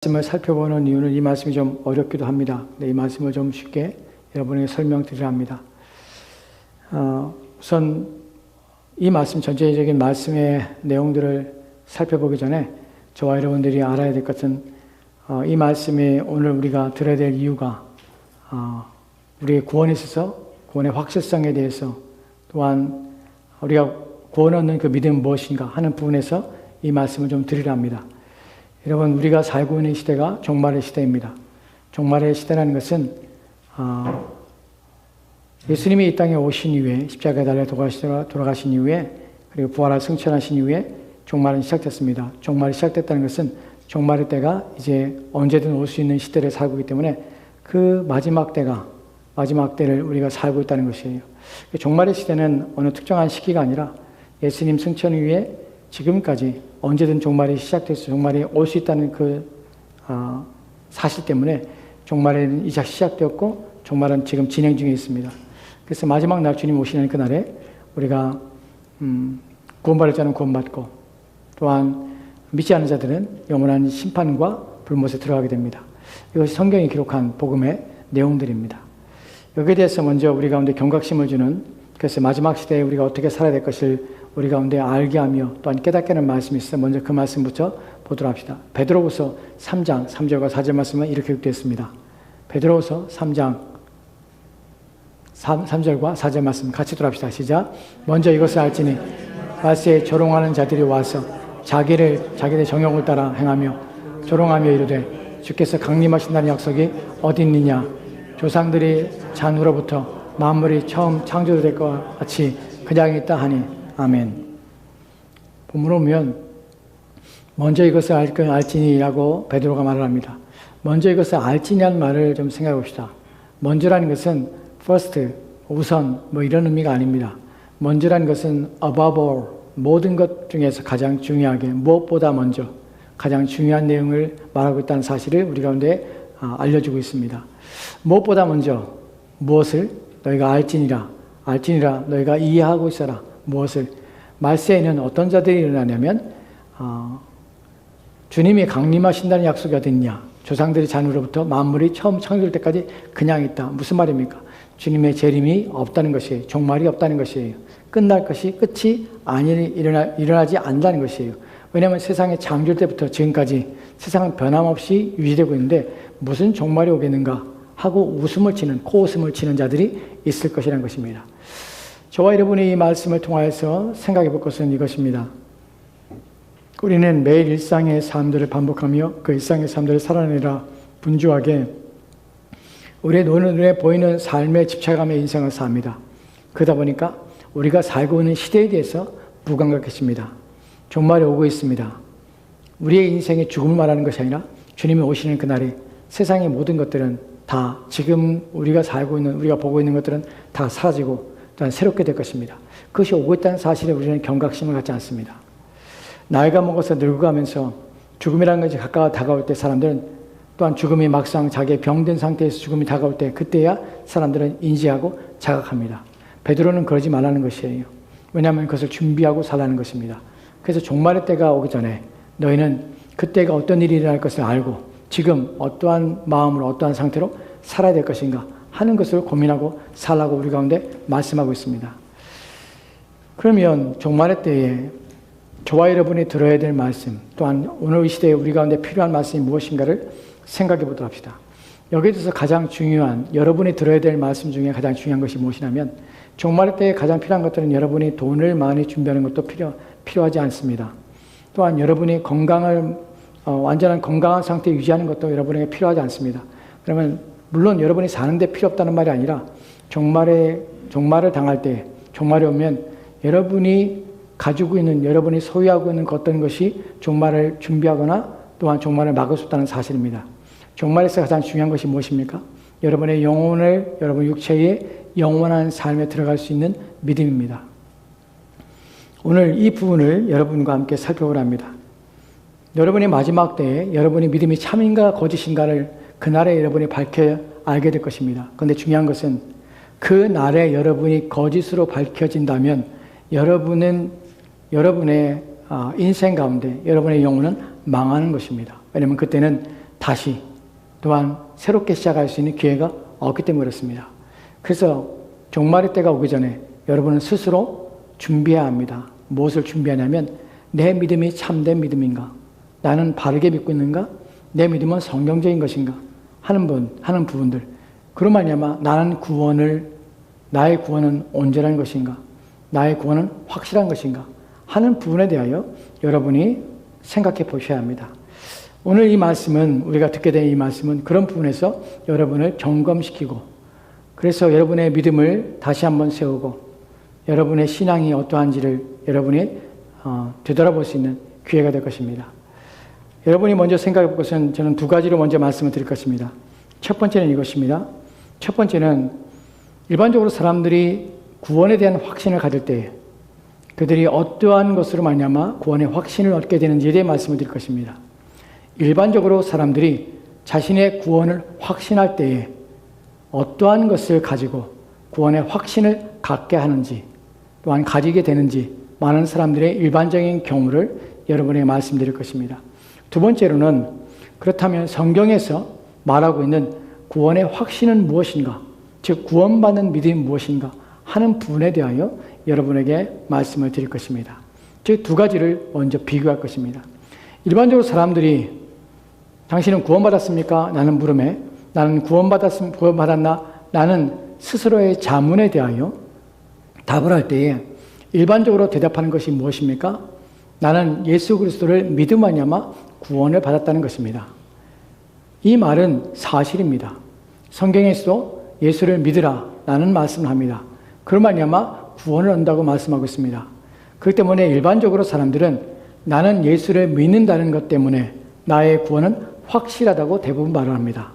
말씀을 살펴보는 이유는 이 말씀이 좀 어렵기도 합니다. 이 말씀을 좀 쉽게 여러분에게 설명드리려 합니다. 우선 이 말씀 전체적인 말씀의 내용들을 살펴보기 전에 저와 여러분들이 알아야 될 것은 이 말씀이 오늘 우리가 들어야 될 이유가 우리의 구원에 있어서 구원의 확실성에 대해서 또한 우리가 구원 얻는 그 믿음은 무엇인가 하는 부분에서 이 말씀을 좀 드리려 합니다. 여러분, 우리가 살고 있는 시대가 종말의 시대입니다. 종말의 시대라는 것은 예수님이 이 땅에 오신 이후에 십자가에 달려 돌아가신 이후에 그리고 부활하여 승천하신 이후에 종말은 시작됐습니다. 종말이 시작됐다는 것은 종말의 때가 이제 언제든 올 수 있는 시대를 살고 있기 때문에 그 마지막 때를 우리가 살고 있다는 것이에요. 종말의 시대는 어느 특정한 시기가 아니라 예수님 승천 이후에 지금까지 언제든 종말이 시작돼서 종말이 올 수 있다는 그 사실 때문에 종말은 이제 시작되었고 종말은 지금 진행 중에 있습니다. 그래서 마지막 날 주님 오시는 그날에 우리가 구원받을 자는 구원받고 또한 믿지 않는 자들은 영원한 심판과 불못에 들어가게 됩니다. 이것이 성경이 기록한 복음의 내용들입니다. 여기에 대해서 먼저 우리 가운데 경각심을 주는, 그래서 마지막 시대에 우리가 어떻게 살아야 될 것을 우리 가운데 알게 하며 또한 깨닫게 하는 말씀이 있어서 먼저 그 말씀부터 보도록 합시다. 베드로후서 3장 3절과 4절 말씀은 이렇게 기록되어 있습니다. 베드로후서 3장 3절과 4절 말씀 같이 돌아합시다. 시작. 먼저 이것을 알지니 말세에 조롱하는 자들이 와서 자기들 정욕을 따라 행하며 조롱하며 이르되 주께서 강림하신다는 약속이 어디 있느냐. 조상들이 잔으로부터 만물이 처음 창조될 것 같이 그냥 있다 하니 아멘. 본문을 보면 먼저 이것을 알지니라고 베드로가 말을 합니다. 먼저 이것을 알지니라는 말을 좀 생각해 봅시다. 먼저라는 것은 first, 우선 뭐 이런 의미가 아닙니다. 먼저라는 것은 above all, 모든 것 중에서 가장 중요하게, 무엇보다 먼저 가장 중요한 내용을 말하고 있다는 사실을 우리 가운데 알려주고 있습니다. 무엇보다 먼저 무엇을 너희가 알지니라 너희가 이해하고 있어라. 무엇을? 말세에는 어떤 자들이 일어나냐면 주님이 강림하신다는 약속이 어디 있냐. 조상들이 잔으로부터 만물이 처음 창조될 때까지 그냥 있다. 무슨 말입니까? 주님의 재림이 없다는 것이에요. 종말이 없다는 것이에요. 끝날 것이 끝이 일어나지 않는다는 것이에요. 왜냐하면 세상의 창조 때부터 지금까지 세상은 변함없이 유지되고 있는데 무슨 종말이 오겠는가 하고 코웃음을 치는 자들이 있을 것이라는 것입니다. 저와 여러분이 이 말씀을 통하여서 생각해 볼 것은 이것입니다. 우리는 매일 일상의 삶들을 반복하며 그 일상의 삶들을 살아내라 분주하게 우리의 눈에 보이는 삶에 집착하며 인생을 삽니다. 그러다 보니까 우리가 살고 있는 시대에 대해서 무감각해집니다. 종말이 오고 있습니다. 우리의 인생의 죽음을 말하는 것이 아니라 주님이 오시는 그날에 세상의 모든 것들은 다 지금 우리가 보고 있는 것들은 다 사라지고 또한 새롭게 될 것입니다. 그것이 오고 있다는 사실에 우리는 경각심을 갖지 않습니다. 나이가 먹어서 늙어가면서 죽음이라는 것이 가까워 다가올 때 사람들은 또한 죽음이 막상 자기의 병든 상태에서 죽음이 다가올 때 그때야 사람들은 인지하고 자각합니다. 베드로는 그러지 말라는 것이에요. 왜냐하면 그것을 준비하고 살라는 것입니다. 그래서 종말의 때가 오기 전에 너희는 그때가 어떤 일이 일어날 것을 알고 지금 어떠한 마음으로 어떠한 상태로 살아야 될 것인가 하는 것을 고민하고 살라고 우리 가운데 말씀하고 있습니다. 그러면 종말의 때에 저와 여러분이 들어야 될 말씀 또한 오늘 이 시대에 우리 가운데 필요한 말씀이 무엇인가를 생각해 보도록 합시다. 여기에 대해서 가장 중요한 여러분이 들어야 될 말씀 중에 가장 중요한 것이 무엇이냐면 종말의 때에 가장 필요한 것들은 여러분이 돈을 많이 준비하는 것도 필요하지 않습니다. 또한 여러분이 완전한 건강한 상태 유지하는 것도 여러분에게 필요하지 않습니다. 그러면 물론 여러분이 사는데 필요 없다는 말이 아니라 종말을 당할 때 종말이 오면 여러분이 가지고 있는 여러분이 소유하고 있는 어떤 것이 종말을 준비하거나 또한 종말을 막을 수 없다는 사실입니다. 종말에서 가장 중요한 것이 무엇입니까? 여러분의 영혼을 여러분 육체의 영원한 삶에 들어갈 수 있는 믿음입니다. 오늘 이 부분을 여러분과 함께 살펴보려 합니다. 여러분의 마지막 때에 여러분의 믿음이 참인가 거짓인가를 그날에 여러분이 밝혀 알게 될 것입니다. 그런데 중요한 것은 그 날에 여러분이 거짓으로 밝혀진다면 여러분의 인생 가운데 여러분의 영혼은 망하는 것입니다. 왜냐하면 그때는 다시 또한 새롭게 시작할 수 있는 기회가 없기 때문에 그렇습니다. 그래서 종말의 때가 오기 전에 여러분은 스스로 준비해야 합니다. 무엇을 준비하냐면 내 믿음이 참된 믿음인가? 나는 바르게 믿고 있는가? 내 믿음은 성경적인 것인가? 하는 부분들. 그로 말미암아 나의 구원은 온전한 것인가? 나의 구원은 확실한 것인가? 하는 부분에 대하여 여러분이 생각해 보셔야 합니다. 오늘 이 말씀은, 우리가 듣게 된 이 말씀은 그런 부분에서 여러분을 점검시키고, 그래서 여러분의 믿음을 다시 한번 세우고, 여러분의 신앙이 어떠한지를 여러분이 되돌아볼 수 있는 기회가 될 것입니다. 여러분이 먼저 생각해 볼 것은 저는 두 가지로 먼저 말씀을 드릴 것입니다. 첫 번째는 이것입니다. 첫 번째는 일반적으로 사람들이 구원에 대한 확신을 가질 때 그들이 어떠한 것으로 말미암아 구원의 확신을 얻게 되는지에 대해 말씀을 드릴 것입니다. 일반적으로 사람들이 자신의 구원을 확신할 때에 어떠한 것을 가지고 구원의 확신을 갖게 하는지 또한 가지게 되는지 많은 사람들의 일반적인 경우를 여러분에게 말씀드릴 것입니다. 두 번째로는 그렇다면 성경에서 말하고 있는 구원의 확신은 무엇인가? 즉 구원받는 믿음이 무엇인가? 하는 부분에 대하여 여러분에게 말씀을 드릴 것입니다. 즉 두 가지를 먼저 비교할 것입니다. 일반적으로 사람들이 당신은 구원받았습니까? 라는 물음에 나는 구원받았나? 라는 스스로의 자문에 대하여 답을 할 때에 일반적으로 대답하는 것이 무엇입니까? 나는 예수 그리스도를 믿음하냐마 구원을 받았다는 것입니다. 이 말은 사실입니다. 성경에서도 예수를 믿으라 라는 말씀을 합니다. 그로 말미암아 구원을 얻는다고 말씀하고 있습니다. 그렇기 때문에 일반적으로 사람들은 나는 예수를 믿는다는 것 때문에 나의 구원은 확실하다고 대부분 말을 합니다.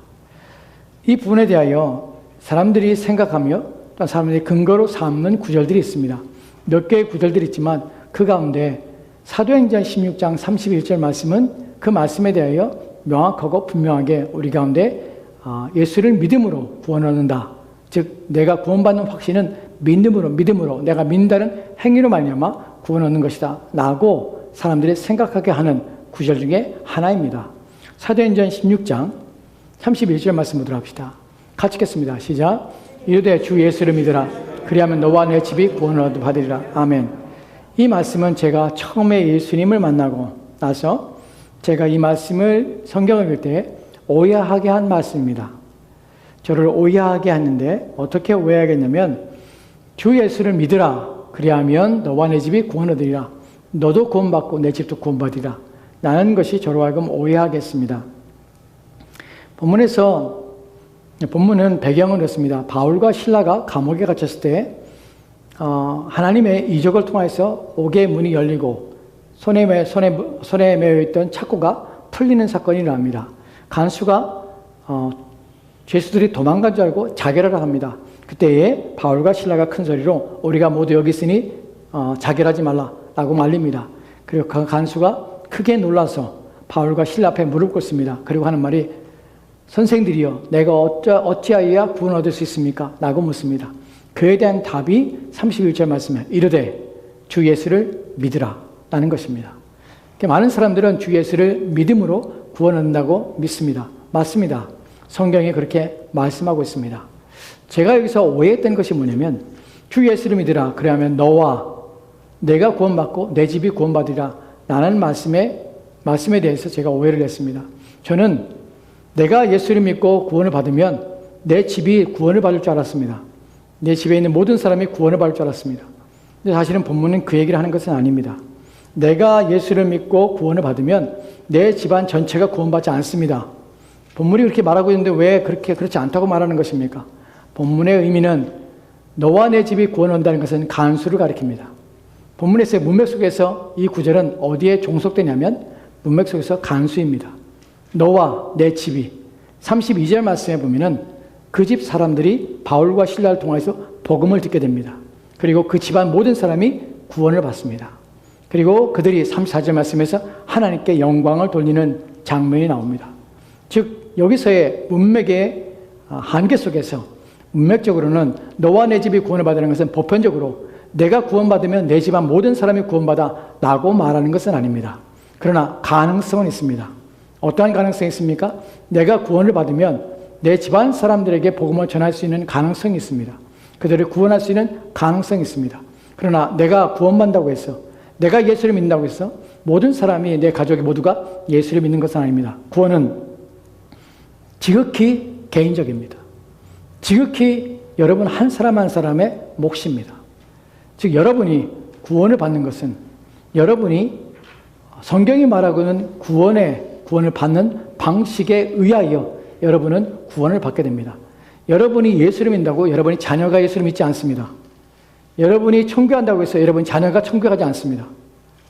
이 부분에 대하여 사람들이 생각하며 또 사람들이 근거로 삼는 구절들이 있습니다. 몇 개의 구절들이 있지만 그 가운데 사도행전 16장 31절 말씀은 그 말씀에 대하여 명확하고 분명하게 우리 가운데 예수를 믿음으로 구원을 얻는다. 즉 내가 구원받는 확신은 믿음으로 내가 믿는다는 행위로 말미암아 구원을 얻는 것이다 라고 사람들이 생각하게 하는 구절 중에 하나입니다. 사도행전 16장 31절 말씀 보도록 합시다. 같이 읽겠습니다. 시작. 이르되 주 예수를 믿으라. 그리하면 너와 내 집이 구원을 받으리라. 아멘. 이 말씀은 제가 처음에 예수님을 만나고 나서 제가 이 말씀을 성경을 읽을 때 오해하게 한 말씀입니다. 저를 오해하게 했는데 어떻게 오해하겠냐면 주 예수를 믿으라. 그리하면 너와 내 집이 구원을 얻으리라. 너도 구원받고 내 집도 구원받으리라. 라는 것이 저로 하여금 오해하게 했습니다. 본문은 배경은 이렇습니다. 바울과 실라가 감옥에 갇혔을 때 하나님의 이적을 통해서 옥의 문이 열리고 손에 매여 있던 착고가 풀리는 사건이 일어납니다. 간수가 죄수들이 도망간 줄 알고 자결하라 합니다. 그때에 바울과 실라가 큰 소리로 우리가 모두 여기 있으니 자결하지 말라라고 말립니다. 그리고 그 간수가 크게 놀라서 바울과 실라 앞에 무릎 꿇습니다. 그리고 하는 말이 선생들이여 내가 어찌하여야 구원을 얻을 수 있습니까? 라고 묻습니다. 그에 대한 답이 31절 말씀에 이르되 주 예수를 믿으라 라는 것입니다. 많은 사람들은 주 예수를 믿음으로 구원 얻는다고 믿습니다. 맞습니다. 성경이 그렇게 말씀하고 있습니다. 제가 여기서 오해했던 것이 뭐냐면 주 예수를 믿으라. 그러면 너와 내가 구원받고 내 집이 구원받으리라 라는 말씀에 대해서 제가 오해를 했습니다. 저는 내가 예수를 믿고 구원을 받으면 내 집이 구원을 받을 줄 알았습니다. 내 집에 있는 모든 사람이 구원을 받을 줄 알았습니다. 근데 사실은 본문은 그 얘기를 하는 것은 아닙니다. 내가 예수를 믿고 구원을 받으면 내 집안 전체가 구원받지 않습니다. 본문이 그렇게 말하고 있는데 왜 그렇지 않다고 말하는 것입니까? 본문의 의미는 너와 내 집이 구원을 얻는다는 것은 간수를 가리킵니다. 본문에서의 문맥 속에서 이 구절은 어디에 종속되냐면 문맥 속에서 간수입니다. 너와 내 집이 32절 말씀에 보면은 그 집 사람들이 바울과 실라를 통해서 복음을 듣게 됩니다. 그리고 그 집안 모든 사람이 구원을 받습니다. 그리고 그들이 34절 말씀에서 하나님께 영광을 돌리는 장면이 나옵니다. 즉 여기서의 문맥의 한계 속에서 문맥적으로는 너와 내 집이 구원을 받으는 것은 보편적으로 내가 구원받으면 내 집안 모든 사람이 구원받아 라고 말하는 것은 아닙니다. 그러나 가능성은 있습니다. 어떠한 가능성이 있습니까? 내가 구원을 받으면 내 집안 사람들에게 복음을 전할 수 있는 가능성이 있습니다. 그들을 구원할 수 있는 가능성이 있습니다. 그러나 내가 구원받는다고 해서, 내가 예수를 믿는다고 해서 모든 사람이, 내 가족이 모두가 예수를 믿는 것은 아닙니다. 구원은 지극히 개인적입니다. 지극히 여러분 한 사람 한 사람의 몫입니다. 즉 여러분이 구원을 받는 것은 여러분이 성경이 말하고 있는 구원을 받는 방식에 의하여 여러분은 구원을 받게 됩니다. 여러분이 예수를 믿는다고 여러분이 자녀가 예수를 믿지 않습니다. 여러분이 청교한다고 해서 여러분이 자녀가 청교하지 않습니다.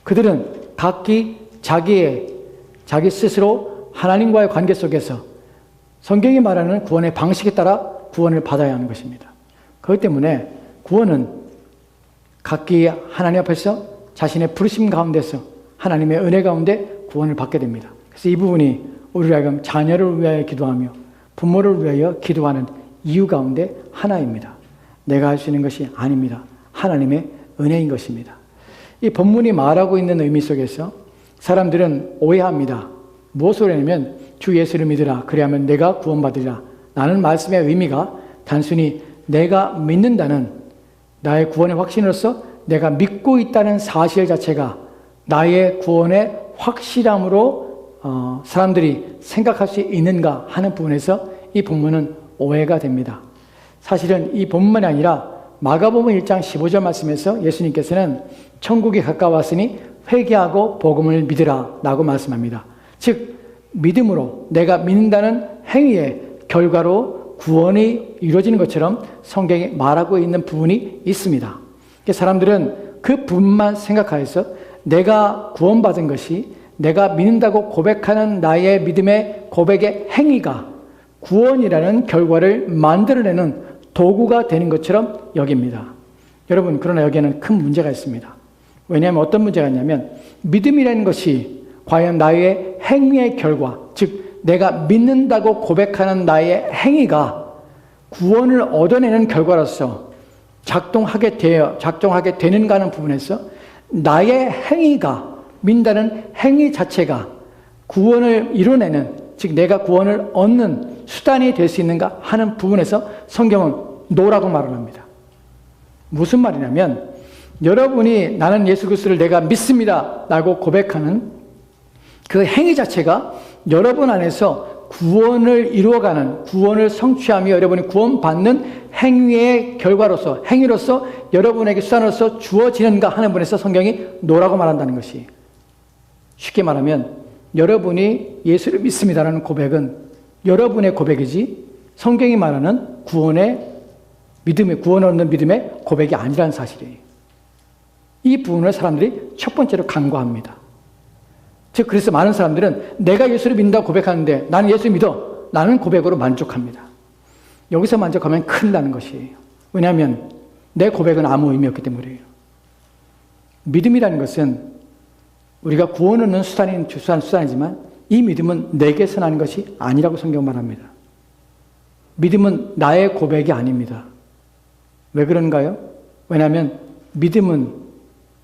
그들은 각기 자기 스스로 하나님과의 관계 속에서 성경이 말하는 구원의 방식에 따라 구원을 받아야 하는 것입니다. 그렇기 때문에 구원은 각기 하나님 앞에서 자신의 부르심 가운데서 하나님의 은혜 가운데 구원을 받게 됩니다. 그래서 이 부분이 우리를 하여금 자녀를 위하여 기도하며 부모를 위하여 기도하는 이유 가운데 하나입니다. 내가 할 수 있는 것이 아닙니다. 하나님의 은혜인 것입니다. 이 본문이 말하고 있는 의미 속에서 사람들은 오해합니다. 무엇을 하냐면 주 예수를 믿으라 그리하면 내가 구원받으리라 라는 말씀의 의미가 단순히 내가 믿는다는 나의 구원의 확신으로서 내가 믿고 있다는 사실 자체가 나의 구원의 확실함으로 사람들이 생각할 수 있는가 하는 부분에서 이 본문은 오해가 됩니다. 사실은 이 본문만이 아니라 마가복음 1장 15절 말씀에서 예수님께서는 천국이 가까웠으니 회개하고 복음을 믿으라 라고 말씀합니다. 즉 믿음으로 내가 믿는다는 행위의 결과로 구원이 이루어지는 것처럼 성경이 말하고 있는 부분이 있습니다. 사람들은 그 부분만 생각하여서 내가 구원받은 것이 내가 믿는다고 고백하는 나의 믿음의 고백의 행위가 구원이라는 결과를 만들어내는 도구가 되는 것처럼 여깁니다. 여러분, 그러나 여기에는 큰 문제가 있습니다. 왜냐하면 어떤 문제가 있냐면 믿음이라는 것이 과연 나의 행위의 결과, 즉 내가 믿는다고 고백하는 나의 행위가 구원을 얻어내는 결과로서 작동하게 되는가 하는 부분에서 나의 행위가, 믿는다는 행위 자체가 구원을 이뤄내는, 즉 내가 구원을 얻는 수단이 될 수 있는가 하는 부분에서 성경은 노라고 말을 합니다. 무슨 말이냐면 여러분이 나는 예수 그리스도를 내가 믿습니다 라고 고백하는 그 행위 자체가 여러분 안에서 구원을 이루어가는, 구원을 성취하며 여러분이 구원받는 행위의 결과로서, 행위로서 여러분에게 수단으로서 주어지는가 하는 부분에서 성경이 노라고 말한다는 것이, 쉽게 말하면 여러분이 예수를 믿습니다라는 고백은 여러분의 고백이지 성경이 말하는 구원을 얻는 믿음의 고백이 아니라는 사실이에요. 이 부분을 사람들이 첫 번째로 간과합니다. 즉 그래서 많은 사람들은 내가 예수를 믿는다고 고백하는데 나는 예수 믿어 라는 고백으로 만족합니다. 여기서 만족하면 큰일 나는 것이에요. 왜냐하면 내 고백은 아무 의미 없기 때문이에요. 믿음이라는 것은 우리가 구원 얻는 수단이지만 이 믿음은 내게서 나는 것이 아니라고 성경 말합니다. 믿음은 나의 고백이 아닙니다. 왜 그런가요? 왜냐하면 믿음은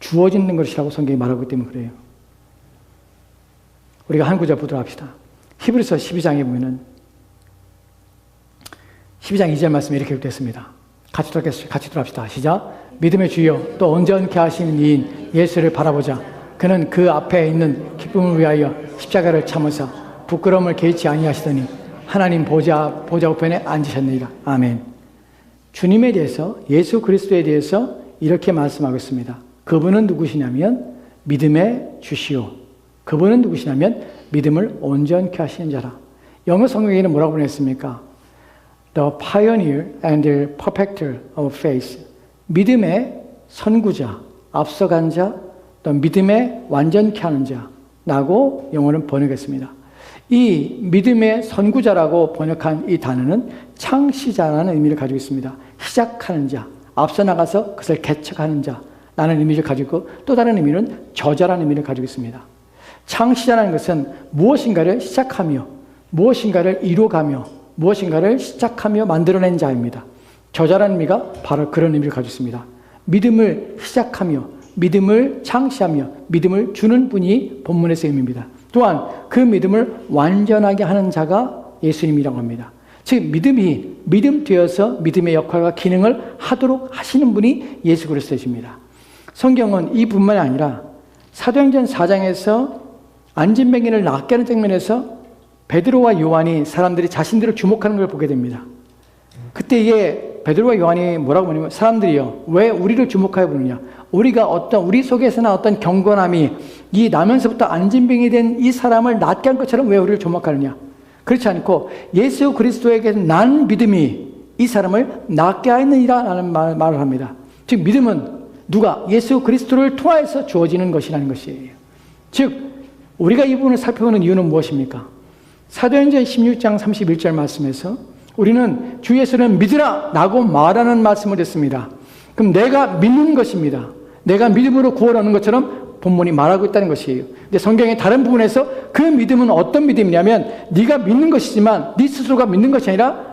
주어지는 것이라고 성경이 말하기 때문에 그래요. 우리가 한 구절 보도록 합시다. 히브리서 12장에 보면은 12장 2절 말씀이 이렇게 기록됐습니다. 같이 들어갑시다. 시작. 믿음의 주여 또 온전케 하시는 이인 예수를 바라보자. 그는 그 앞에 있는 기쁨을 위하여 십자가를 참으사 부끄러움을 개의치 아니하시더니 하나님 보좌 우편에 앉으셨느니라. 아멘. 주님에 대해서, 예수 그리스도에 대해서 이렇게 말씀하고 있습니다. 그분은 누구시냐면 믿음의 주시오. 그분은 누구시냐면 믿음을 온전케 하시는 자라. 영어 성경에는 뭐라고 보냈습니까? The pioneer and the perfecter of faith. 믿음의 선구자, 앞서간 자, 또 믿음의 완전케 하는 자라고 영어는 번역했습니다. 이 믿음의 선구자라고 번역한 이 단어는 창시자라는 의미를 가지고 있습니다. 시작하는 자, 앞서 나가서 그것을 개척하는 자라는 의미를 가지고 있고 또 다른 의미는 저자라는 의미를 가지고 있습니다. 창시자라는 것은 무엇인가를 시작하며 무엇인가를 이루어가며 무엇인가를 시작하며 만들어낸 자입니다. 저자라는 의미가 바로 그런 의미를 가지고 있습니다. 믿음을 시작하며 믿음을 창시하며 믿음을 주는 분이 본문에서 의미입니다. 또한 그 믿음을 완전하게 하는 자가 예수님이라고 합니다. 즉 믿음 되어서 믿음의 역할과 기능을 하도록 하시는 분이 예수 그리스도이십니다. 성경은 이뿐만이 아니라 사도행전 4장에서 안진뱅이를 낫게 하는 장면에서 베드로와 요한이 사람들이 자신들을 주목하는 걸 보게 됩니다. 그때에 베드로와 요한이 뭐라고 하냐면, 사람들이요, 왜 우리를 주목하여 보느냐? 우리 속에서나 어떤 경건함이 이 나면서부터 안진병이 된 이 사람을 낫게 한 것처럼 왜 우리를 주목하느냐? 그렇지 않고 예수 그리스도에게 난 믿음이 이 사람을 낫게 하였느니라 라는 말을 합니다. 즉 믿음은 누가? 예수 그리스도를 통하여서 주어지는 것이라는 것이에요. 즉 우리가 이 부분을 살펴보는 이유는 무엇입니까? 사도행전 16장 31절 말씀에서 우리는 주 예수를 믿으라 라고 말하는 말씀을 듣습니다. 그럼 내가 믿는 것입니다. 내가 믿음으로 구원 얻는 것처럼 본문이 말하고 있다는 것이에요. 근데 성경의 다른 부분에서 그 믿음은 어떤 믿음이냐면 네가 믿는 것이지만 네 스스로가 믿는 것이 아니라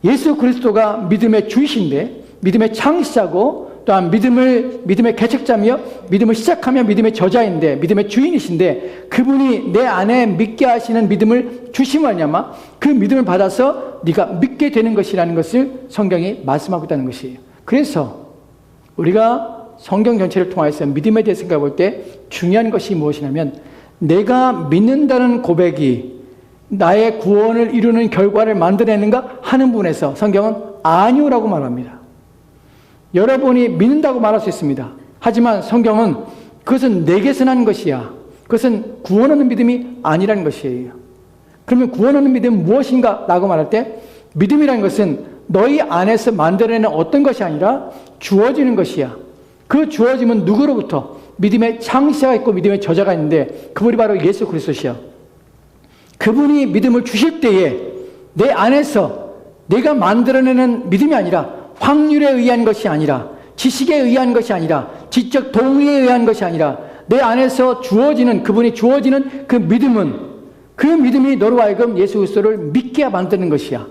예수 그리스도가 믿음의 주이신데, 믿음의 창시자고 또한 믿음의 개척자며 믿음을 시작하며 믿음의 저자인데, 믿음의 주인이신데, 그분이 내 안에 믿게 하시는 믿음을 주심하냐마 그 믿음을 받아서 네가 믿게 되는 것이라는 것을 성경이 말씀하고 있다는 것이에요. 그래서 우리가 성경 전체를 통해서 믿음에 대해 생각해 볼 때 중요한 것이 무엇이냐면, 내가 믿는다는 고백이 나의 구원을 이루는 결과를 만들어내는가 하는 부분에서 성경은 아니오라고 말합니다. 여러분이 믿는다고 말할 수 있습니다. 하지만 성경은 그것은 내게서 난 것이야, 그것은 구원 얻는 믿음이 아니라는 것이에요. 그러면 구원 얻는 믿음은 무엇인가? 라고 말할 때 믿음이라는 것은 너희 안에서 만들어내는 어떤 것이 아니라 주어지는 것이야. 그 주어짐은 누구로부터? 믿음의 창시자가 있고 믿음의 저자가 있는데 그분이 바로 예수 그리스도시야. 그분이 믿음을 주실 때에 내 안에서 내가 만들어내는 믿음이 아니라, 확률에 의한 것이 아니라, 지식에 의한 것이 아니라, 지적 동의에 의한 것이 아니라 내 안에서 주어지는, 그분이 주어지는 그 믿음은, 그 믿음이 너로 하여금 예수 그리스도를 믿게 만드는 것이야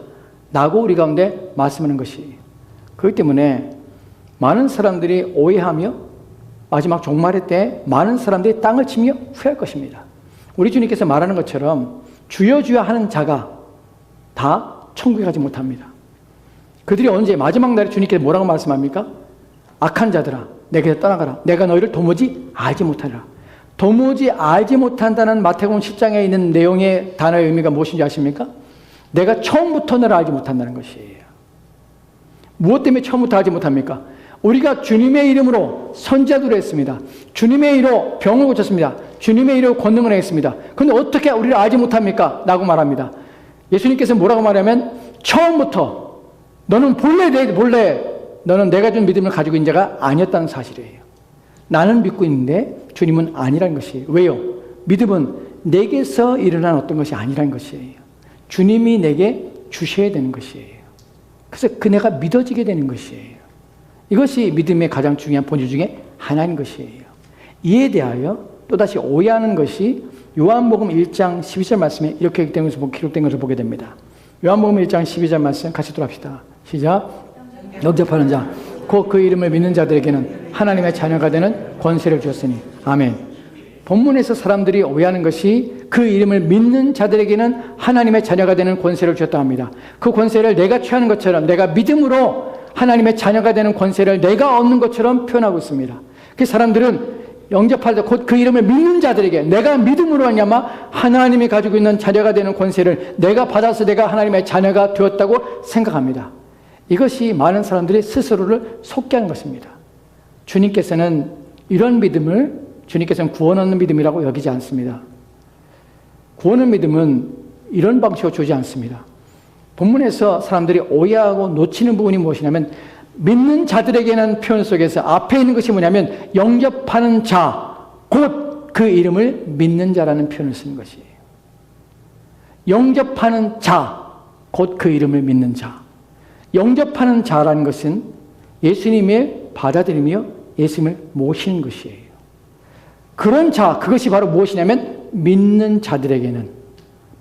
라고 우리 가운데 말씀하는 것이에요. 그렇기 때문에 많은 사람들이 오해하며 마지막 종말의 때 많은 사람들이 땅을 치며 후회할 것입니다. 우리 주님께서 말하는 것처럼 주여 주여 하는 자가 다 천국에 가지 못합니다. 그들이 언제 마지막 날에 주님께서 뭐라고 말씀합니까? 악한 자들아 내게서 떠나가라. 내가 너희를 도무지 알지 못하리라. 도무지 알지 못한다는 마태복음 10장에 있는 내용의 단어의 의미가 무엇인지 아십니까? 내가 처음부터 너를 알지 못한다는 것이에요. 무엇 때문에 처음부터 알지 못합니까? 우리가 주님의 이름으로 선지자들을 했습니다. 주님의 이름으로 병을 고쳤습니다. 주님의 이름으로 권능을 행했습니다. 그런데 어떻게 우리를 알지 못합니까? 라고 말합니다. 예수님께서 뭐라고 말하면 처음부터 너는 본래 너는 내가 준 믿음을 가지고 있는 자가 아니었다는 사실이에요. 나는 믿고 있는데 주님은 아니라는 것이에요. 왜요? 믿음은 내게서 일어난 어떤 것이 아니라는 것이에요. 주님이 내게 주셔야 되는 것이에요. 그래서 그 내가 믿어지게 되는 것이에요. 이것이 믿음의 가장 중요한 본질 중에 하나인 것이에요. 이에 대하여 또다시 오해하는 것이 요한복음 1장 12절 말씀에 이렇게 기록된 것을 보게 됩니다. 요한복음 1장 12절 말씀 같이 들어갑시다. 시작. 영접하는 자, 곧 그 이름을 믿는 자들에게는 하나님의 자녀가 되는 권세를 주었으니. 아멘. 본문에서 사람들이 오해하는 것이 그 이름을 믿는 자들에게는 하나님의 자녀가 되는 권세를 주었다 합니다. 그 권세를 내가 취하는 것처럼, 내가 믿음으로 하나님의 자녀가 되는 권세를 내가 얻는 것처럼 표현하고 있습니다. 그 사람들은 영접할 때 곧 그 이름을 믿는 자들에게, 내가 믿음으로 하냐마 하나님이 가지고 있는 자녀가 되는 권세를 내가 받아서 내가 하나님의 자녀가 되었다고 생각합니다. 이것이 많은 사람들이 스스로를 속게 하는 것입니다. 주님께서는 이런 믿음을, 주님께서는 구원 얻는 믿음이라고 여기지 않습니다. 구원 얻는 믿음은 이런 방식으로 주지 않습니다. 본문에서 사람들이 오해하고 놓치는 부분이 무엇이냐면, 믿는 자들에게는 표현 속에서 앞에 있는 것이 뭐냐면 영접하는 자, 곧 그 이름을 믿는 자라는 표현을 쓰는 것이에요. 영접하는 자, 곧 그 이름을 믿는 자. 영접하는 자라는 것은 예수님을 받아들이며 예수님을 모시는 것이에요. 그런 자, 그것이 바로 무엇이냐면 믿는 자들에게는,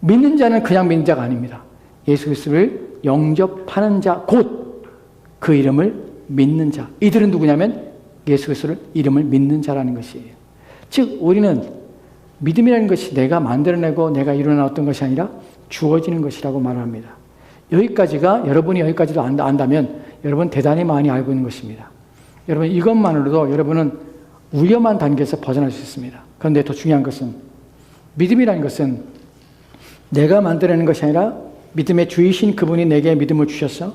믿는 자는 그냥 믿는 자가 아닙니다. 예수 그리스도를 영접하는 자, 곧 그 이름을 믿는 자. 이들은 누구냐면 예수 그리스도를 이름을 믿는 자라는 것이에요. 즉 우리는 믿음이라는 것이 내가 만들어내고 내가 이루어놨던 것이 아니라 주어지는 것이라고 말합니다. 여기까지가 여러분이 여기까지도 안다면 여러분 대단히 많이 알고 있는 것입니다. 여러분 이것만으로도 여러분은 위험한 단계에서 벗어날 수 있습니다. 그런데 더 중요한 것은 믿음이라는 것은 내가 만들어내는 것이 아니라 믿음의 주이신 그분이 내게 믿음을 주셔서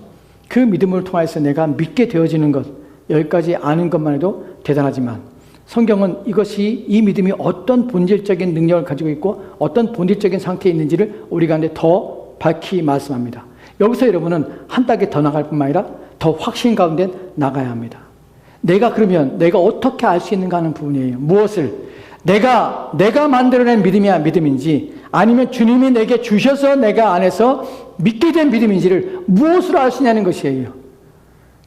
그 믿음을 통해서 내가 믿게 되어지는 것, 여기까지 아는 것만 해도 대단하지만 성경은 이 믿음이 어떤 본질적인 능력을 가지고 있고 어떤 본질적인 상태에 있는지를 우리 가운데 더 밝히 말씀합니다. 여기서 여러분은 한 단계 더 나갈 뿐만 아니라 더 확신 가운데 나가야 합니다. 그러면 내가 어떻게 알 수 있는가 하는 부분이에요. 무엇을? 내가 만들어낸 믿음인지 아니면 주님이 내게 주셔서 내가 안에서 믿게 된 믿음인지를 무엇으로 알 수 있냐는 것이에요.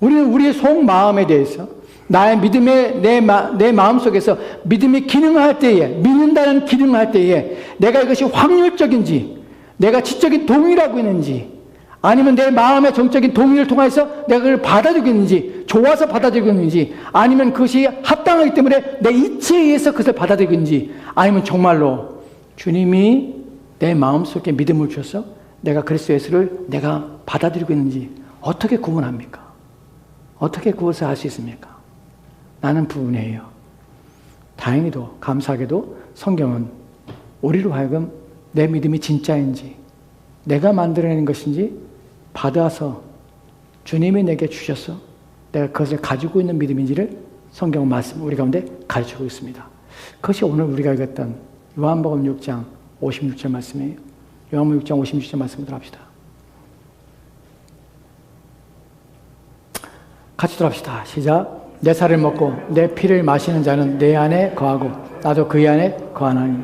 우리는 우리의 속마음에 대해서 나의 믿음의 내 마음속에서 믿음이 기능할 때에 믿는다는 기능을 할 때에 내가 이것이 확률적인지 내가 지적인 동의를 하고 있는지 아니면 내 마음의 정적인 동의를 통해서 내가 그걸 받아들이고 있는지 좋아서 받아들이고 있는지 아니면 그것이 합당하기 때문에 내 이치에 의해서 그것을 받아들이고 있는지 아니면 정말로 주님이 내 마음속에 믿음을 주셔서 내가 그리스도 예수를 내가 받아들이고 있는지 어떻게 구분합니까? 어떻게 그것을 알 수 있습니까? 라는 부분이에요. 다행히도 감사하게도 성경은 우리로 하여금 내 믿음이 진짜인지 내가 만들어낸 것인지 받아서 주님이 내게 주셔서 내가 그것을 가지고 있는 믿음인지를 성경 말씀 우리 가운데 가르치고 있습니다. 그것이 오늘 우리가 읽었던 요한복음 6장 56절 말씀이에요. 요한복음 6장 56절 말씀을 합시다. 같이 들어갑시다. 시작. 내 살을 먹고 내 피를 마시는 자는 내 안에 거하고 나도 그의 안에 거하나니.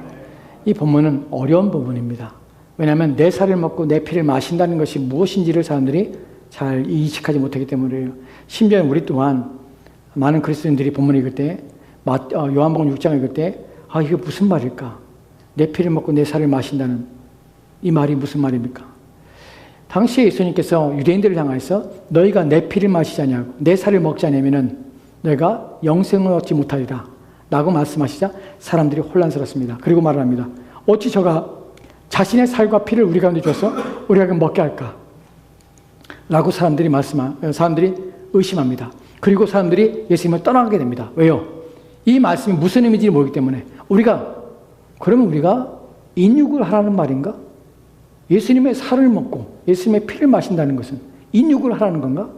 이 본문은 어려운 부분입니다. 왜냐하면 내 살을 먹고 내 피를 마신다는 것이 무엇인지를 사람들이 잘 인식하지 못하기 때문이에요. 심지어 우리 또한 많은 그리스도인들이 본문을 읽을 때 요한복음 6장을 읽을 때 이게 무슨 말일까? 내 피를 먹고 내 살을 마신다는 이 말이 무슨 말입니까? 당시에 예수님께서 유대인들을 향해서 너희가 내 피를 마시자냐고 내 살을 먹자냐면은 너희가 영생을 얻지 못하리라 라고 말씀하시자 사람들이 혼란스럽습니다. 그리고 말을 합니다. 어찌 저가 자신의 살과 피를 우리 가운데 줘서 우리가 먹게 할까? 라고 사람들이 의심합니다. 그리고 사람들이 예수님을 떠나게 됩니다. 왜요? 이 말씀이 무슨 의미인지 모르기 때문에 그러면 우리가 인육을 하라는 말인가? 예수님의 살을 먹고 예수님의 피를 마신다는 것은 인육을 하라는 건가?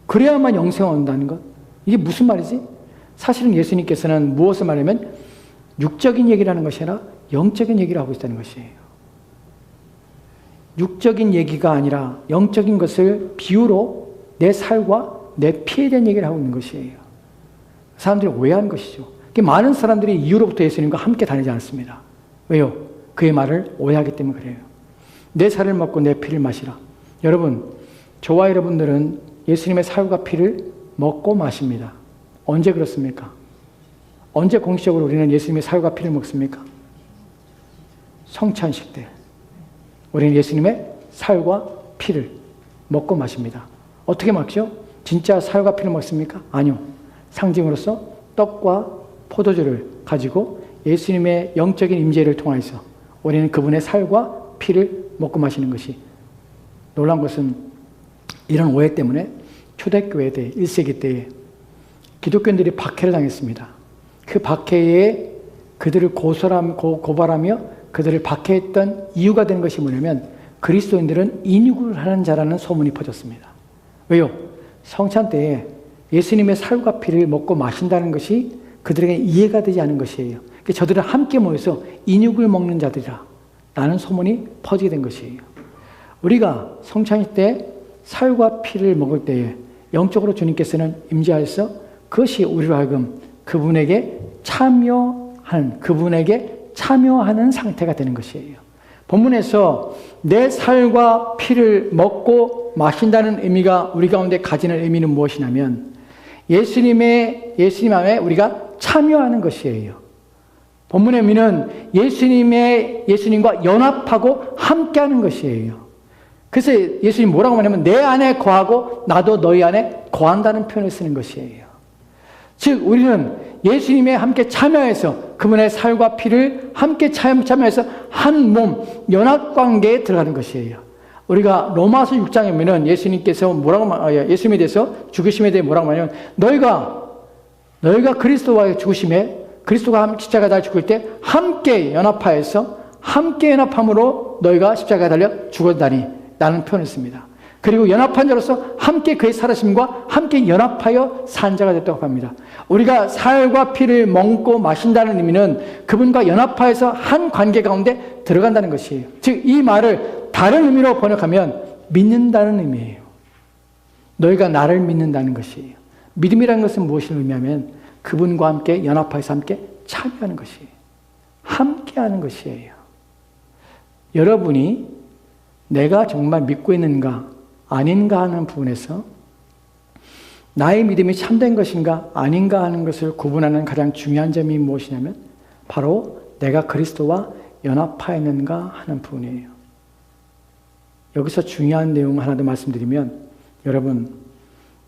그래야만 영생을 얻는다는 것? 이게 무슨 말이지? 사실은 예수님께서는 무엇을 말하면 육적인 얘기라는 것이 아니라 영적인 얘기를 하고 있다는 것이에요. 육적인 얘기가 아니라 영적인 것을 비유로 내 살과 내 피에 대한 얘기를 하고 있는 것이에요. 사람들이 오해하는 것이죠. 많은 사람들이 이후로부터 예수님과 함께 다니지 않습니다. 왜요? 그의 말을 오해하기 때문에 그래요. 내 살을 먹고 내 피를 마시라. 여러분, 저와 여러분들은 예수님의 살과 피를 먹고 마십니다. 언제 그렇습니까? 언제 공식적으로 우리는 예수님의 살과 피를 먹습니까? 성찬식 때. 우리는 예수님의 살과 피를 먹고 마십니다. 어떻게 먹죠? 진짜 살과 피를 먹습니까? 아니요. 상징으로서 떡과 포도주를 가지고 예수님의 영적인 임재를 통해서 우리는 그분의 살과 피를 먹고 마시는 것이 놀라운 것은 이런 오해 때문에 초대교회 때 1세기 때에 기독교인들이 박해를 당했습니다. 그 박해에 그들을 고발하며 그들을 박해했던 이유가 된 것이 뭐냐면 그리스도인들은 인육을 하는 자라는 소문이 퍼졌습니다. 왜요? 성찬 때에 예수님의 살과 피를 먹고 마신다는 것이 그들에게 이해가 되지 않은 것이에요. 저들은 함께 모여서 인육을 먹는 자들이라 라는 소문이 퍼지게 된 것이에요. 우리가 성찬일 때 살과 피를 먹을 때에 영적으로 주님께서는 임재하여서 그것이 우리로 하여금 그분에게 참여하는 상태가 되는 것이에요. 본문에서 내 살과 피를 먹고 마신다는 의미가 우리 가운데 가지는 의미는 무엇이냐면 예수님 안에 우리가 참여하는 것이에요. 본문의 의미는 예수님과 연합하고 함께하는 것이에요. 그래서 예수님 뭐라고 말하냐면 내 안에 거하고 나도 너희 안에 거한다는 표현을 쓰는 것이에요. 즉 우리는 예수님의 함께 참여해서 그분의 살과 피를 함께 참여해서 한 몸, 연합관계에 들어가는 것이에요. 우리가 로마서 6장에 보면 예수님께서 예수님에 대해서 죽으심에 대해 뭐라고 하냐면 너희가 그리스도와의 죽으심에 그리스도가 십자가에 달려 죽을 때 함께 연합하여서 함께 연합함으로 너희가 십자가에 달려 죽었다니 라는 표현을 씁니다. 그리고 연합한 자로서 함께 그의 살아심과 함께 연합하여 산 자가 됐다고 합니다. 우리가 살과 피를 먹고 마신다는 의미는 그분과 연합하여서 한 관계 가운데 들어간다는 것이에요. 즉 이 말을 다른 의미로 번역하면 믿는다는 의미예요. 너희가 나를 믿는다는 것이에요. 믿음이라는 것은 무엇을 의미하면 그분과 함께 연합하여서 함께 참여하는 것이에요. 함께하는 것이에요. 여러분이 내가 정말 믿고 있는가 아닌가 하는 부분에서 나의 믿음이 참된 것인가 아닌가 하는 것을 구분하는 가장 중요한 점이 무엇이냐면 바로 내가 그리스도와 연합하였는가 하는 부분이에요. 여기서 중요한 내용 하나 더 말씀드리면 여러분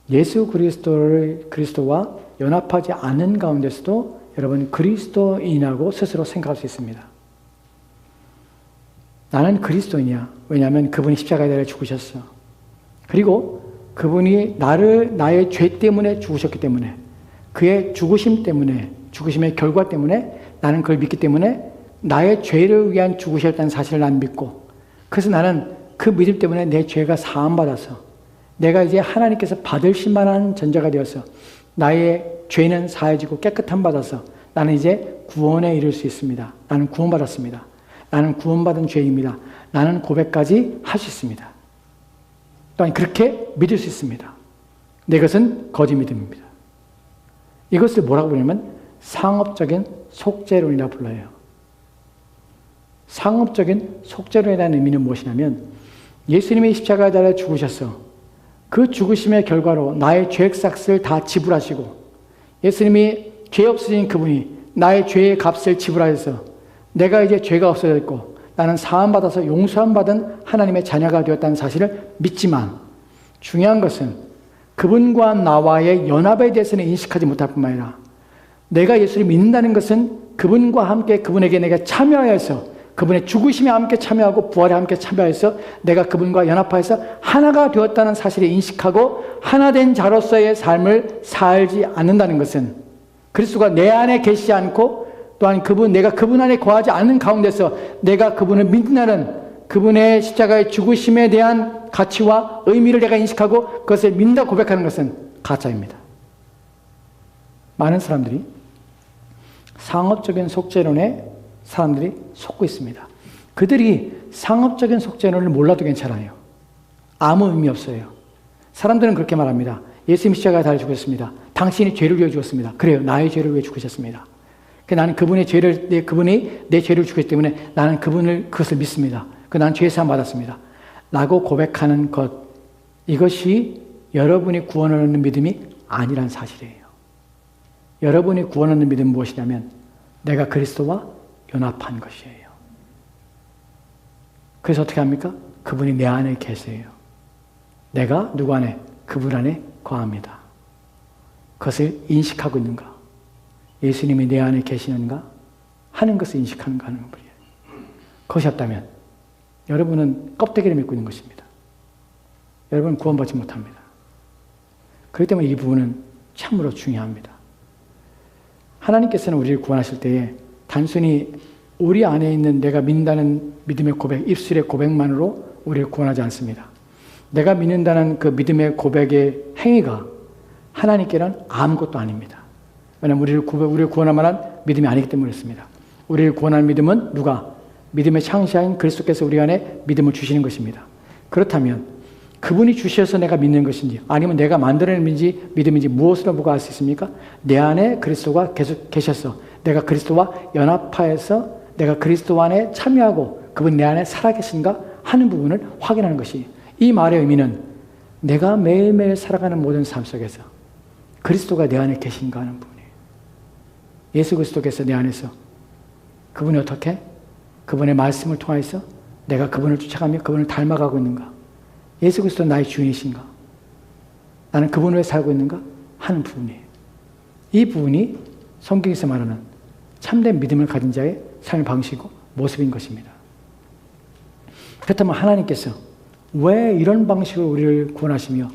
예수 그리스도와 연합하지 않은 가운데서도 여러분 그리스도인이라고 스스로 생각할 수 있습니다. 나는 그리스도인이야. 왜냐하면 그분이 십자가에 달려 죽으셨어. 그리고 그분이 나의 죄 때문에 죽으셨기 때문에 그의 죽으심 때문에 죽으심의 결과 때문에 나는 그걸 믿기 때문에 나의 죄를 위한 죽으셨다는 사실을 난 믿고 그래서 나는 그 믿음 때문에 내 죄가 사함받아서 내가 이제 하나님께서 받으실 만한 전자가 되어서 나의 죄는 사해지고 깨끗함 받아서 나는 이제 구원에 이를 수 있습니다. 나는 구원받았습니다. 나는 구원받은 죄입니다. 나는 고백까지 할 수 있습니다. 또한 그렇게 믿을 수 있습니다. 근데 이것은 거짓 믿음입니다. 이것을 뭐라고 부르냐면 상업적인 속죄론이라 불러요. 상업적인 속죄론에 대한 의미는 무엇이냐면 예수님이 십자가에 달려 죽으셔서 그 죽으심의 결과로 나의 죄악값을 다 지불하시고 예수님이 죄 없으신 그분이 나의 죄의 값을 지불하셔서 내가 이제 죄가 없어졌고 나는 사함받아서 용서함받은 하나님의 자녀가 되었다는 사실을 믿지만 중요한 것은 그분과 나와의 연합에 대해서는 인식하지 못할 뿐만 아니라 내가 예수를 믿는다는 것은 그분과 함께 그분에게 내가 참여하여서 그분의 죽으심에 함께 참여하고 부활에 함께 참여해서 내가 그분과 연합하여서 하나가 되었다는 사실을 인식하고 하나된 자로서의 삶을 살지 않는다는 것은 그리스도가 내 안에 계시지 않고 또한 내가 그분 안에 거하지 않는 가운데서 내가 그분을 믿는다는 그분의 십자가의 죽으심에 대한 가치와 의미를 내가 인식하고 그것을 믿는다 고백하는 것은 가짜입니다. 많은 사람들이 상업적인 속죄론에 사람들이 속고 있습니다. 그들이 상업적인 속죄론을 몰라도 괜찮아요. 아무 의미 없어요. 사람들은 그렇게 말합니다. 예수님 십자가에 달려 죽었습니다. 당신이 죄를 위해 죽었습니다. 그래요. 나의 죄를 위해 죽으셨습니다. 나는 그분이 내 죄를 죽였기 때문에 나는 그것을 믿습니다. 나는 죄 사함 받았습니다. 라고 고백하는 것, 이것이 여러분이 구원을 얻는 믿음이 아니란 사실이에요. 여러분이 구원 얻는 믿음은 무엇이냐면 내가 그리스도와 연합한 것이에요. 그래서 어떻게 합니까? 그분이 내 안에 계세요. 내가 누구 안에? 그분 안에 거합니다. 그것을 인식하고 있는가? 예수님이 내 안에 계시는가? 하는 것을 인식하는가 하는 분이에요. 그것이 없다면 여러분은 껍데기를 믿고 있는 것입니다. 여러분은 구원받지 못합니다. 그렇기 때문에 이 부분은 참으로 중요합니다. 하나님께서는 우리를 구원하실 때에 단순히 우리 안에 있는 내가 믿는다는 믿음의 고백, 입술의 고백만으로 우리를 구원하지 않습니다. 내가 믿는다는 그 믿음의 고백의 행위가 하나님께는 아무것도 아닙니다. 왜냐하면 우리를 구원할 만한 믿음이 아니기 때문에 그렇습니다. 우리를 구원할 믿음은 누가? 믿음의 창시자인 그리스도께서 우리 안에 믿음을 주시는 것입니다. 그렇다면 그분이 주셔서 내가 믿는 것인지 아니면 내가 만들어낸 믿음인지 무엇으로 보고 알 수 있습니까? 내 안에 그리스도가 계속 계셔서 내가 그리스도와 연합하여서 내가 그리스도 안에 참여하고 그분이 내 안에 살아계신가 하는 부분을 확인하는 것이 이 말의 의미는 내가 매일매일 살아가는 모든 삶 속에서 그리스도가 내 안에 계신가 하는 부분이에요. 예수 그리스도께서 내 안에서 그분이 어떻게? 그분의 말씀을 통해서 내가 그분을 쫓아가며 그분을 닮아가고 있는가? 예수 그리스도는 나의 주인이신가? 나는 그분 왜 살고 있는가? 하는 부분이에요. 이 부분이 성경에서 말하는 참된 믿음을 가진 자의 삶의 방식이고 모습인 것입니다. 그렇다면 하나님께서 왜 이런 방식으로 우리를 구원하시며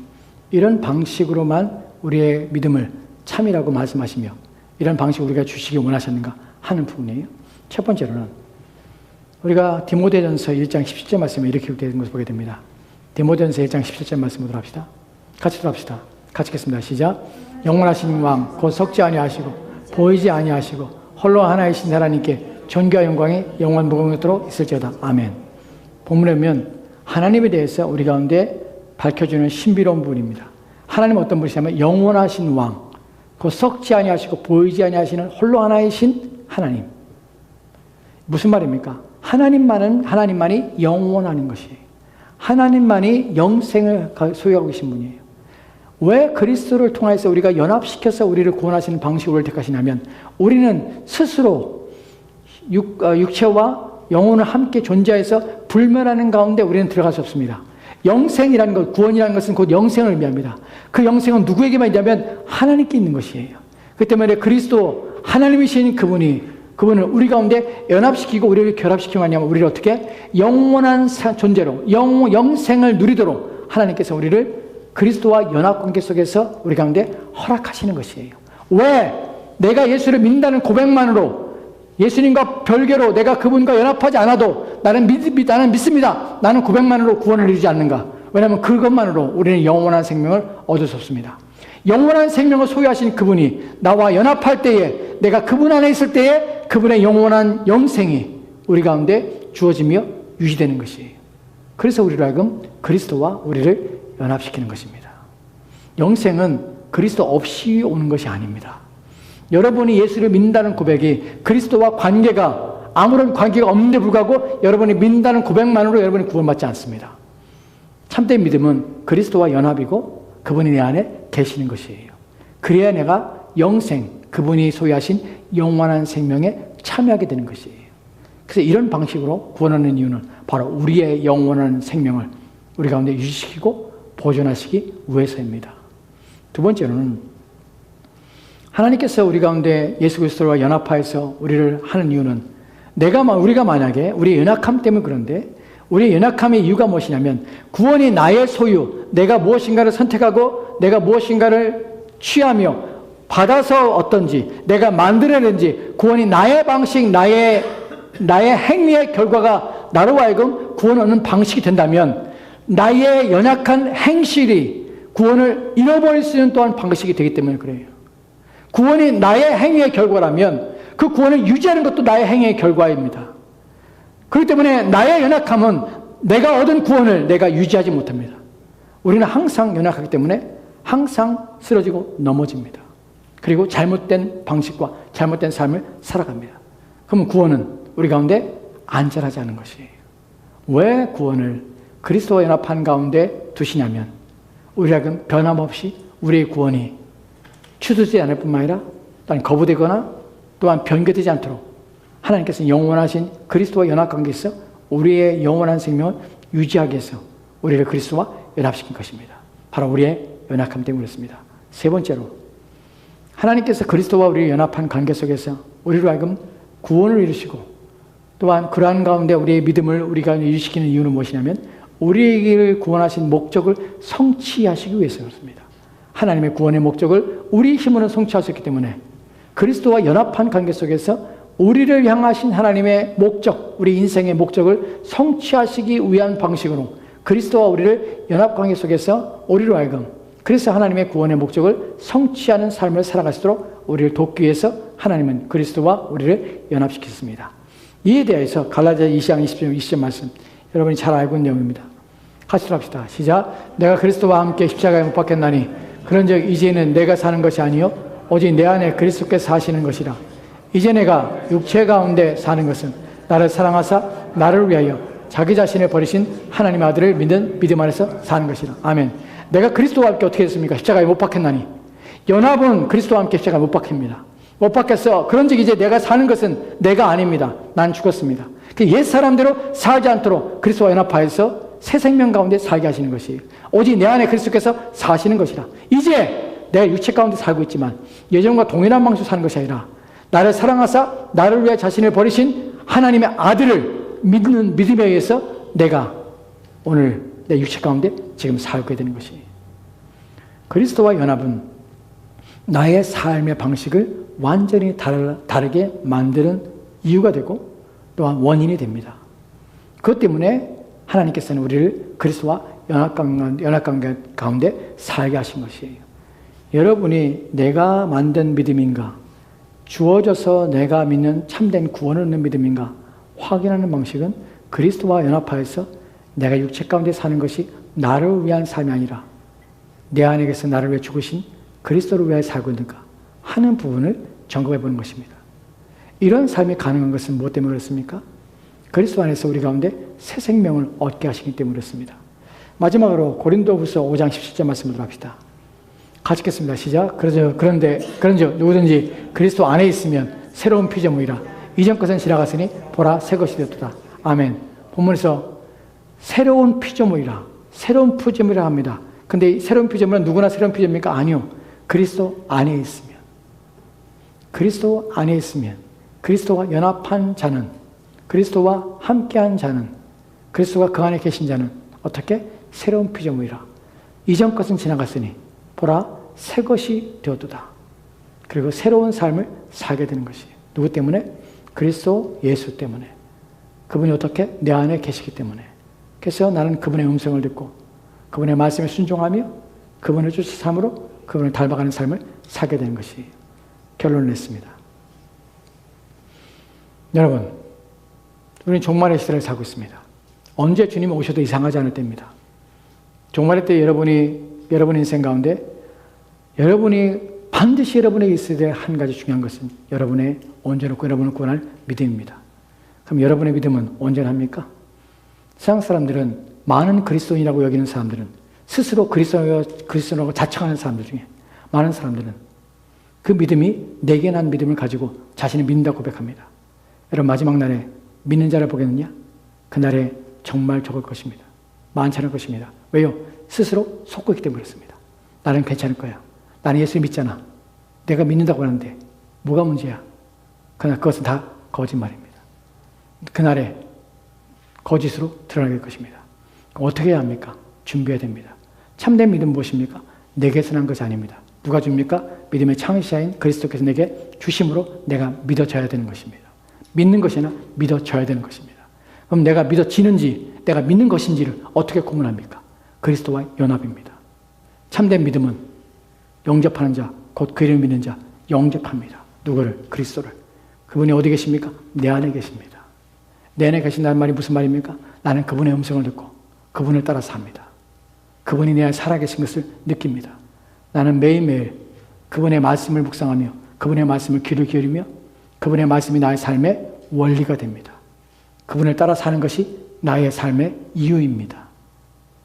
이런 방식으로만 우리의 믿음을 참이라고 말씀하시며 이런 방식으로 우리가 주시기 원하셨는가 하는 부분이에요. 첫 번째로는 우리가 디모데전서 1장 17절 말씀에 이렇게 기록되는 것을 보게 됩니다. 디모데전서 1장 17절 말씀 보도록 합시다. 같이 들어갑시다. 같이 읽겠습니다. 시작. 영원하신 왕 곧 썩지 아니하시고 보이지 아니하시고 홀로 하나이신 하나님께 존귀와 영광이 영원 무궁하도록 있을지어다. 아멘. 본문에 보면 하나님에 대해서 우리 가운데 밝혀주는 신비로운 분입니다. 하나님은 어떤 분이시냐면 영원하신 왕, 그 썩지 아니하시고 보이지 아니하시는 홀로 하나이신 하나님. 무슨 말입니까? 하나님만이 영원한 것이에요. 하나님만이 영생을 소유하고 계신 분이에요. 왜 그리스도를 통해서 우리가 연합시켜서 우리를 구원하시는 방식을 택하시냐면 우리는 스스로 육체와 영혼을 함께 존재해서 불멸하는 가운데 우리는 들어갈 수 없습니다. 영생이라는 것, 구원이라는 것은 곧 영생을 의미합니다. 그 영생은 누구에게만 있냐면 하나님께 있는 것이에요. 그렇기 때문에 그리스도 하나님이신 그분을 우리 가운데 연합시키고 우리를 결합시키면 하냐면 우리를 어떻게 영원한 존재로 영생을 누리도록 하나님께서 우리를 그리스도와 연합관계 속에서 우리 가운데 허락하시는 것이에요. 왜? 내가 예수를 믿는다는 고백만으로 예수님과 별개로 내가 그분과 연합하지 않아도 나는 믿습니다. 나는 고백만으로 구원을 이루지 않는가? 왜냐하면 그것만으로 우리는 영원한 생명을 얻을 수 없습니다. 영원한 생명을 소유하신 그분이 나와 연합할 때에 내가 그분 안에 있을 때에 그분의 영원한 영생이 우리 가운데 주어지며 유지되는 것이에요. 그래서 우리로 하여금 그리스도와 우리를 연합시키는 것입니다. 영생은 그리스도 없이 오는 것이 아닙니다. 여러분이 예수를 믿는다는 고백이 그리스도와 아무런 관계가 없는데 불구하고 여러분이 믿는다는 고백만으로 여러분이 구원받지 않습니다. 참된 믿음은 그리스도와 연합이고 그분이 내 안에 계시는 것이에요. 그래야 내가 영생, 그분이 소유하신 영원한 생명에 참여하게 되는 것이에요. 그래서 이런 방식으로 구원하는 이유는 바로 우리의 영원한 생명을 우리 가운데 유지시키고 보존하시기 위해서입니다. 두 번째로는 하나님께서 우리 가운데 예수 그리스도와 연합하여서 우리를 하는 이유는 우리가 만약에 우리의 연약함 때문에 그런데 우리의 연약함의 이유가 무엇이냐면 구원이 나의 소유, 내가 무엇인가를 선택하고 내가 무엇인가를 취하며 받아서 어떤지 내가 만들어낸지 구원이 나의 방식, 나의 행위의 결과가 나로 하여금 구원을 얻는 방식이 된다면 나의 연약한 행실이 구원을 잃어버릴 수 있는 또한 방식이 되기 때문에 그래요. 구원이 나의 행위의 결과라면 그 구원을 유지하는 것도 나의 행위의 결과입니다. 그렇기 때문에 나의 연약함은 내가 얻은 구원을 내가 유지하지 못합니다. 우리는 항상 연약하기 때문에 항상 쓰러지고 넘어집니다. 그리고 잘못된 방식과 잘못된 삶을 살아갑니다. 그러면 구원은 우리 가운데 안전하지 않은 것이에요. 왜 구원을 그리스도와 연합한 가운데 두시냐면 우리라면 변함없이 우리의 구원이 취소되지 않을 뿐만 아니라 또한 거부되거나 또한 변개되지 않도록 하나님께서 영원하신 그리스도와 연합관계에서 우리의 영원한 생명을 유지하기 위해서 우리를 그리스도와 연합시킨 것입니다. 바로 우리의 연약함 때문에 그렇습니다. 세 번째로 하나님께서 그리스도와 우리를 연합한 관계 속에서 우리로 하여금 구원을 이루시고 또한 그러한 가운데 우리의 믿음을 우리가 유지시키는 이유는 무엇이냐면 우리를 구원하신 목적을 성취하시기 위해서 그렇습니다. 하나님의 구원의 목적을 우리 힘으로 성취하셨기 때문에 그리스도와 연합한 관계 속에서 우리를 향하신 하나님의 목적, 우리 인생의 목적을 성취하시기 위한 방식으로 그리스도와 우리를 연합관계 속에서 우리로 하여금 그래서 하나님의 구원의 목적을 성취하는 삶을 살아갈 수 있도록 우리를 돕기 위해서 하나님은 그리스도와 우리를 연합시켰습니다. 이에 대해서 갈라디아 2장 20절 말씀 여러분이 잘 알고 있는 내용입니다. 같이 합시다. 시작. 내가 그리스도와 함께 십자가에 못 박혔나니 그런즉 이제는 내가 사는 것이 아니요 오직 내 안에 그리스도께서 사시는 것이라. 이제 내가 육체 가운데 사는 것은 나를 사랑하사 나를 위하여 자기 자신을 버리신 하나님의 아들을 믿는 믿음 안에서 사는 것이라. 아멘. 내가 그리스도와 함께 어떻게 했습니까? 십자가에 못 박혔나니. 연합은 그리스도와 함께 십자가에 못 박힙니다. 못 박혔어. 그런즉 이제 내가 사는 것은 내가 아닙니다. 난 죽었습니다. 옛 사람대로 살지 않도록 그리스도와 연합하여서 새 생명 가운데 살게 하시는 것이에요. 오직 내 안에 그리스도께서 사시는 것이라. 이제 내가 육체 가운데 살고 있지만 예전과 동일한 방식으로 사는 것이 아니라 나를 사랑하사 나를 위해 자신을 버리신 하나님의 아들을 믿는 믿음에 의해서 내가 오늘 내 육체 가운데 지금 살게 되는 것이에요. 그리스도와 연합은 나의 삶의 방식을 완전히 다르게 만드는 이유가 되고 또한 원인이 됩니다. 그것 때문에 하나님께서는 우리를 그리스도와 연합관계 가운데 살게 하신 것이에요. 여러분이 내가 만든 믿음인가, 주어져서 내가 믿는 참된 구원을 얻는 믿음인가 확인하는 방식은 그리스도와 연합하여서 내가 육체 가운데 사는 것이 나를 위한 삶이 아니라 내 안에서 나를 위해 죽으신 그리스도를 위해 살고 있는가 하는 부분을 점검해 보는 것입니다. 이런 삶이 가능한 것은 무엇 때문에 그렇습니까? 그리스도 안에서 우리 가운데 새 생명을 얻게 하시기 때문에 그렇습니다. 마지막으로 고린도후서 5장 17절 말씀을 합시다. 같이 읽겠습니다. 시작. 그런데 누구든지 그리스도 안에 있으면 새로운 피조물이라 이전 것은 지나갔으니 보라 새 것이 되었도다. 아멘. 본문에서 새로운 피조물이라 새로운 피조물이라 합니다. 근데 이 새로운 피조물은 누구나 새로운 피조물입니까? 아니요. 그리스도 안에 있으면, 그리스도 안에 있으면, 그리스도와 연합한 자는, 그리스도와 함께한 자는, 그리스도가 그 안에 계신 자는 어떻게? 새로운 피조물이라. 이전 것은 지나갔으니 보라 새 것이 되었도다. 그리고 새로운 삶을 살게 되는 것이에요. 누구 때문에? 그리스도 예수 때문에. 그분이 어떻게? 내 안에 계시기 때문에. 그래서 나는 그분의 음성을 듣고 그분의 말씀에 순종하며 그분을 주신 삶으로 그분을 닮아가는 삶을 살게 되는 것이 결론을 냈습니다. 여러분, 우리는 종말의 시대를 살고 있습니다. 언제 주님이 오셔도 이상하지 않을 때입니다. 종말의 때 여러분 인생 가운데 여러분이 반드시 여러분에게 있어야 될 한 가지 중요한 것은 여러분의 온전하고 여러분을 구원할 믿음입니다. 그럼 여러분의 믿음은 온전합니까? 세상 사람들은 많은 그리스도인이라고 여기는 사람들은 스스로 그리스도라고 자청하는 사람들 중에 많은 사람들은 그 믿음이 내게 난 믿음을 가지고 자신이 믿는다고 고백합니다. 여러분 마지막 날에 믿는 자를 보겠느냐? 그날에 정말 적을 것입니다. 많지 않을 것입니다. 왜요? 스스로 속고 있기 때문에 그렇습니다. 나는 괜찮을 거야. 나는 예수 믿잖아. 내가 믿는다고 하는데 뭐가 문제야? 그러나 그것은 다 거짓말입니다. 그날에 거짓으로 드러나게 될 것입니다. 어떻게 해야 합니까? 준비해야 됩니다. 참된 믿음 무엇입니까? 내게서 난 것이 아닙니다. 누가 줍니까? 믿음의 창시자인 그리스도께서 내게 주심으로 내가 믿어져야 되는 것입니다. 믿는 것이나 믿어져야 되는 것입니다. 그럼 내가 믿어지는지 내가 믿는 것인지를 어떻게 구분합니까? 그리스도와 연합입니다. 참된 믿음은 영접하는 자, 곧 그 이름을 믿는 자, 영접합니다. 누구를? 그리스도를. 그분이 어디 계십니까? 내 안에 계십니다. 내 안에 계신다는 말이 무슨 말입니까? 나는 그분의 음성을 듣고 그분을 따라 삽니다. 그분이 내 안에 살아계신 것을 느낍니다. 나는 매일매일 그분의 말씀을 묵상하며 그분의 말씀을 귀를 기울이며 그분의 말씀이 나의 삶의 원리가 됩니다. 그분을 따라 사는 것이 나의 삶의 이유입니다.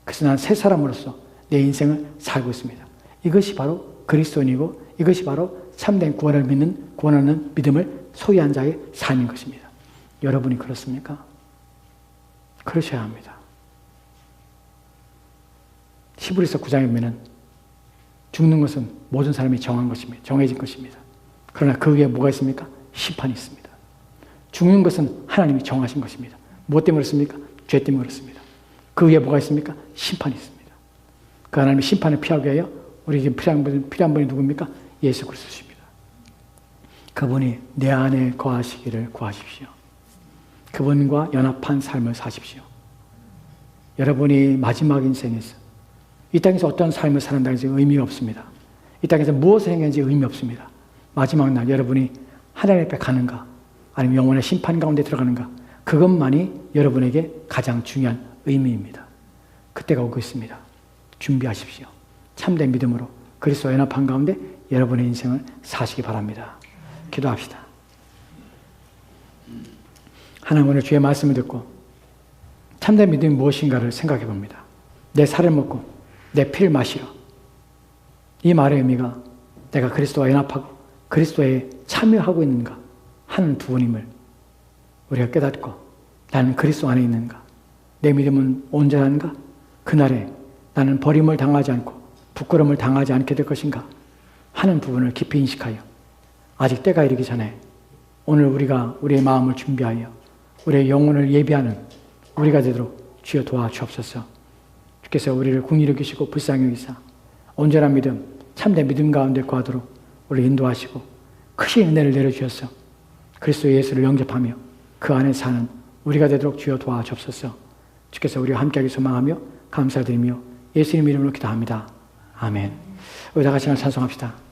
그래서 나는 새 사람으로서 내 인생을 살고 있습니다. 이것이 바로 그리스도인이고 이것이 바로 참된 구원을 믿는, 구원하는 믿음을 소유한 자의 삶인 것입니다. 여러분이 그렇습니까? 그러셔야 합니다. 히브리서 9장에 보면 죽는 것은 모든 사람이 정한 것입니다. 정해진 것입니다. 그러나 그 위에 뭐가 있습니까? 심판이 있습니다. 죽는 것은 하나님이 정하신 것입니다. 무엇 때문에 그렇습니까? 죄 때문에 그렇습니다. 그 위에 뭐가 있습니까? 심판이 있습니다. 그 하나님의 심판을 피하기 위하여 우리에게 필요한 분이 누굽니까? 예수 그리스도십니다. 그분이 내 안에 거하시기를 구하십시오. 그분과 연합한 삶을 사십시오. 여러분이 마지막 인생에서 이 땅에서 어떤 삶을 사는다는 의미가 없습니다. 이 땅에서 무엇을 행했는지 의미 없습니다. 마지막 날 여러분이 하나님 앞에 가는가 아니면 영원의 심판 가운데 들어가는가 그것만이 여러분에게 가장 중요한 의미입니다. 그때가 오고 있습니다. 준비하십시오. 참된 믿음으로 그리스도와 연합한 가운데 여러분의 인생을 사시기 바랍니다. 기도합시다. 하나님 오늘 주의 말씀을 듣고 참된 믿음이 무엇인가를 생각해 봅니다. 내 살을 먹고 내 피를 마시러. 이 말의 의미가 내가 그리스도와 연합하고 그리스도에 참여하고 있는가 하는 부분임을 우리가 깨닫고 나는 그리스도 안에 있는가? 내 믿음은 온전한가? 그날에 나는 버림을 당하지 않고 부끄러움을 당하지 않게 될 것인가? 하는 부분을 깊이 인식하여 아직 때가 이르기 전에 오늘 우리가 우리의 마음을 준비하여 우리의 영혼을 예비하는 우리가 되도록 주여 도와주옵소서. 주께서 우리를 긍휼히 여기시고 불쌍히 여기사 온전한 믿음, 참된 믿음 가운데 거하도록 우리를 인도하시고 크신 은혜를 내려주셔서 그리스도 예수를 영접하며 그 안에 사는 우리가 되도록 주여 도와주옵소서. 주께서 우리와 함께하기 소망하며 감사드리며 예수님 이름으로 기도합니다. 아멘. 우리 다 같이 찬송합시다.